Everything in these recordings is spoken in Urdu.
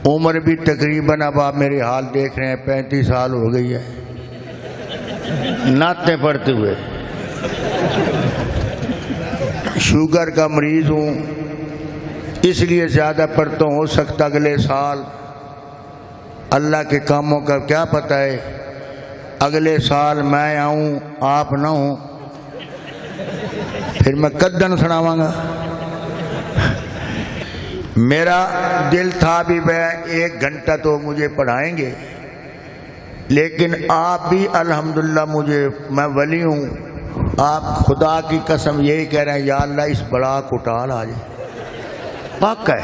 عمر بھی تقریباً اب آپ میرے حال دیکھ رہے ہیں 35 سال ہو گئی ہے نعتیں پڑھتے ہوئے. شوگر کا مریض ہوں اس لیے زیادہ پڑھتا ہوں. ہو سکتا اگلے سال اللہ کے کاموں کا کیا پتہ ہے اگلے سال میں آؤں آپ نہ ہوں پھر میں کدن سناواں گا. میرا دل تھا بھی میں 1 گھنٹہ تو مجھے پڑھائیں گے لیکن آپ بھی الحمدللہ مجھے میں ولی ہوں. آپ خدا کی قسم یہی کہہ رہے ہیں یا اللہ اس بڑا کو ٹال آ جائے پاک ہے.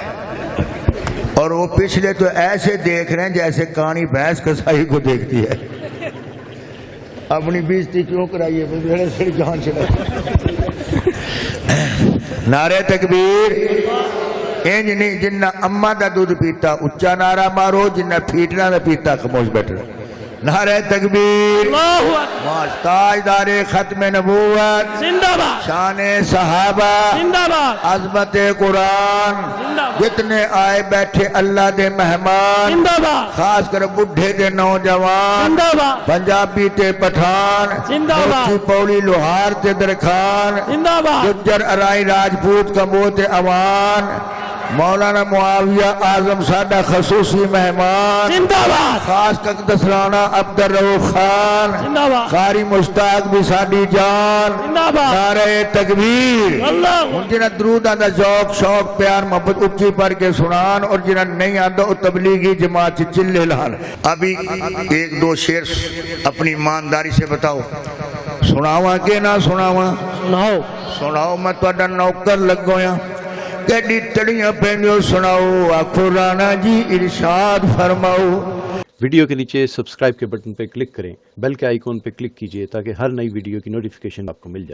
اور وہ پچھلے تو ایسے دیکھ رہے ہیں جیسے کانی بھینس کسائی کو دیکھتی ہے. اپنی بیزتی کیوں کرائیے میرے سے جان چلا. نعرہ تکبیر. انج نہیں جنہ اما دا دودھ پیتا اچا نعرہ مارو جنہ پھیٹنا دا پیتا خاموش بیٹھے. نعرہ تکبیر. تاجدار ختم نبوت زندہ باد. شان صحابہ زندہ باد. عظمت قرآن. جتنے آئے بیٹھے اللہ دے مہمان زندہ باد. خاص کر بڈھے دے نوجوان زندہ باد. پنجابی تے پٹھان زندہ باد. موچی پولی لوہار تے درخان زندہ باد. گجر ارائی راجپوت کمبو تے اوان مولانا معاویہ اعظم ساڈا خصوصی مہمان زندہ باد. خاص کر دسرانا عبدالرؤوف خان زندہ باد. قاری مشتاق بھی ساڈی جان. زندہ باد. نعرہ تکبیر. اللہ ہن جنہ درود دا ذوق شوق پیار محبت اچھی پڑھ کے سنان اور جنہ نہیں آتا وہ تبلیغی جماعت چلے لان. ابھی 1-2 شعر اپنی ایمانداری سے بتاؤ سناواں کہ نہ سناواں؟ سناؤ. سناؤ میں تہاڈا نوکر لگویا کیڈی تڑیاں پہنیو سناؤ آکھو رانا جی ارشاد فرماؤ. ویڈیو کے نیچے سبسکرائب کے بٹن پہ کلک کریں، بیل کے آئیکن پہ کلک کیجئے تاکہ ہر نئی ویڈیو کی نوٹیفیکیشن آپ کو مل جائے.